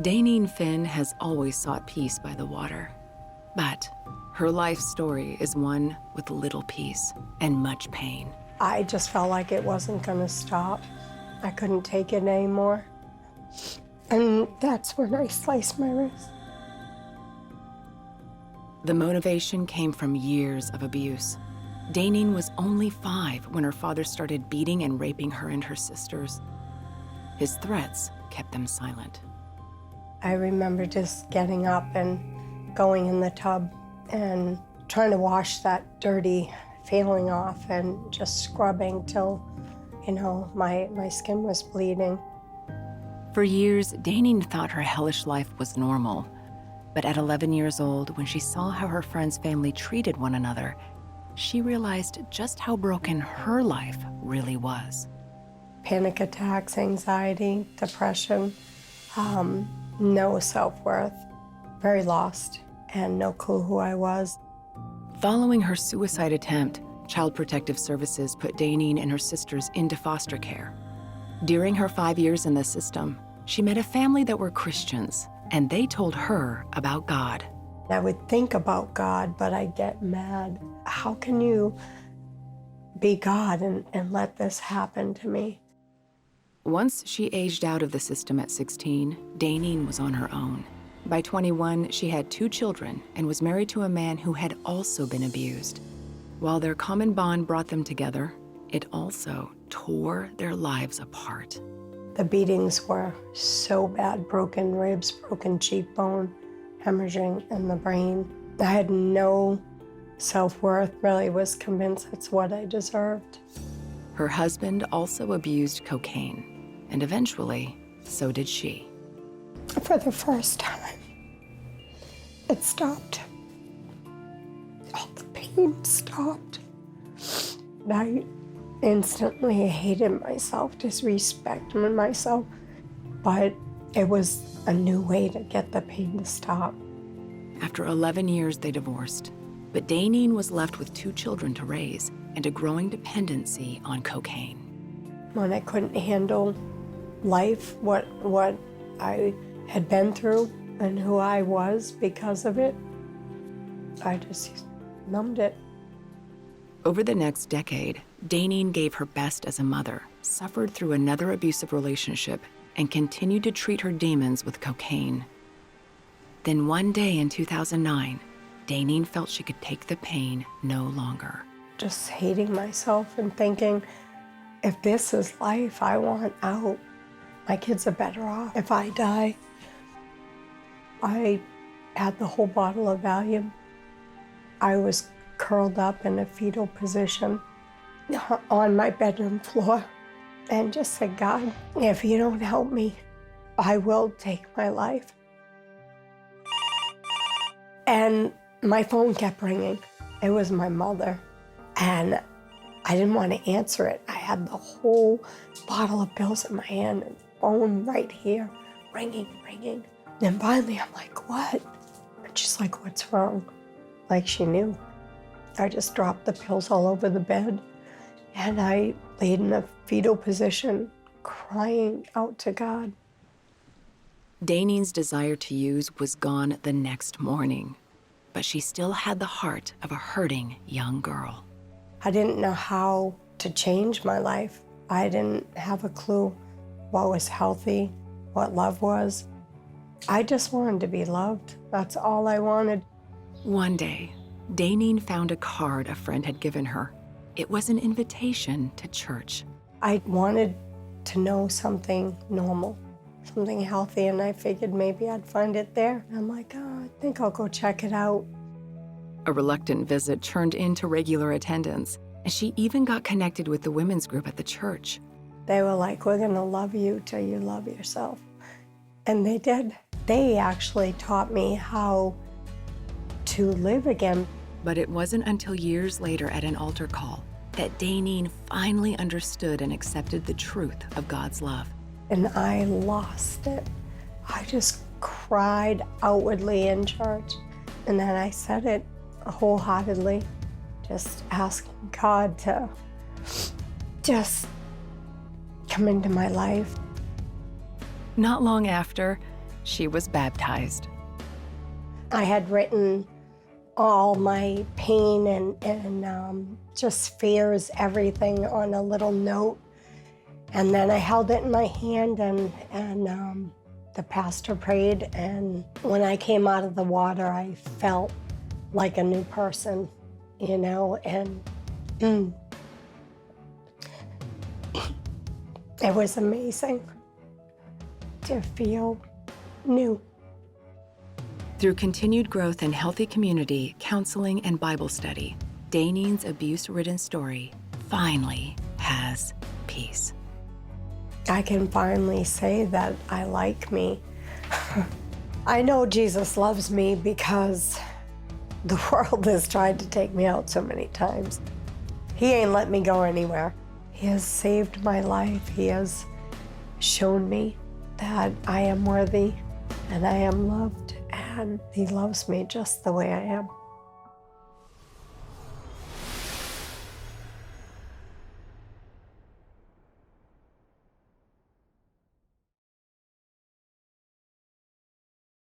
Daineen Finn has always sought peace by the water, but her life story is one with little peace and much pain. I just felt like it wasn't gonna stop. I couldn't take it anymore. And that's when I sliced my wrist. The motivation came from years of abuse. Daineen was only 5 when her father started beating and raping her and her sisters. His threats kept them silent. I remember just getting up and going in the tub and trying to wash that dirty feeling off and just scrubbing till, my skin was bleeding. For years, Daineen thought her hellish life was normal. But at 11 years old, when she saw how her friend's family treated one another, she realized just how broken her life really was. Panic attacks, anxiety, depression, no self-worth, very lost, and no clue who I was. Following her suicide attempt, Child Protective Services put Daineen and her sisters into foster care. During her 5 years in the system, she met a family that were Christians, and they told her about God. I would think about God, but I'd get mad. How can you be God and let this happen to me? Once she aged out of the system at 16, Daineen was on her own. By 21, she had 2 children and was married to a man who had also been abused. While their common bond brought them together, it also tore their lives apart. The beatings were so bad, broken ribs, broken cheekbone, hemorrhaging in the brain. I had no self-worth, really was convinced it's what I deserved. Her husband also abused cocaine, and eventually, so did she. For the first time, it stopped. All the pain stopped. I instantly hated myself, disrespected myself, but it was a new way to get the pain to stop. After 11 years, they divorced, but Daineen was left with 2 children to raise and a growing dependency on cocaine. When I couldn't handle life, what I had been through and who I was because of it, I just numbed it. Over the next decade, Daineen gave her best as a mother, suffered through another abusive relationship, and continued to treat her demons with cocaine. Then one day in 2009, Daineen felt she could take the pain no longer. Just hating myself and thinking, if this is life, I want out. My kids are better off if I die. I had the whole bottle of Valium. I was curled up in a fetal position on my bedroom floor and just said, God, if you don't help me, I will take my life. And my phone kept ringing. It was my mother. And I didn't want to answer it. I had the whole bottle of pills in my hand and phone right here, ringing. Then finally I'm like, what? And she's like, what's wrong? Like she knew. I just dropped the pills all over the bed and I laid in a fetal position, crying out to God. Daineen's desire to use was gone the next morning, but she still had the heart of a hurting young girl. I didn't know how to change my life. I didn't have a clue what was healthy, what love was. I just wanted to be loved. That's all I wanted. One day, Daineen found a card a friend had given her. It was an invitation to church. I wanted to know something normal, something healthy, and I figured maybe I'd find it there. And I'm like, oh, I think I'll go check it out. A reluctant visit turned into regular attendance, and she even got connected with the women's group at the church. They were like, we're gonna love you till you love yourself. And they did. They actually taught me how to live again. But it wasn't until years later at an altar call that Daineen finally understood and accepted the truth of God's love. And I lost it. I just cried outwardly in church. And then I said it wholeheartedly, just asking God to just come into my life. Not long after, she was baptized. I had written all my pain and just fears, everything on a little note. And then I held it in my hand and the pastor prayed. And when I came out of the water, I felt like a new person, you know, and it was amazing to feel new. Through continued growth in healthy community, counseling, and Bible study, Daineen's abuse-ridden story finally has peace. I can finally say that I like me. I know Jesus loves me because the world has tried to take me out so many times. He ain't let me go anywhere. He has saved my life. He has shown me that I am worthy and I am loved, and he loves me just the way I am.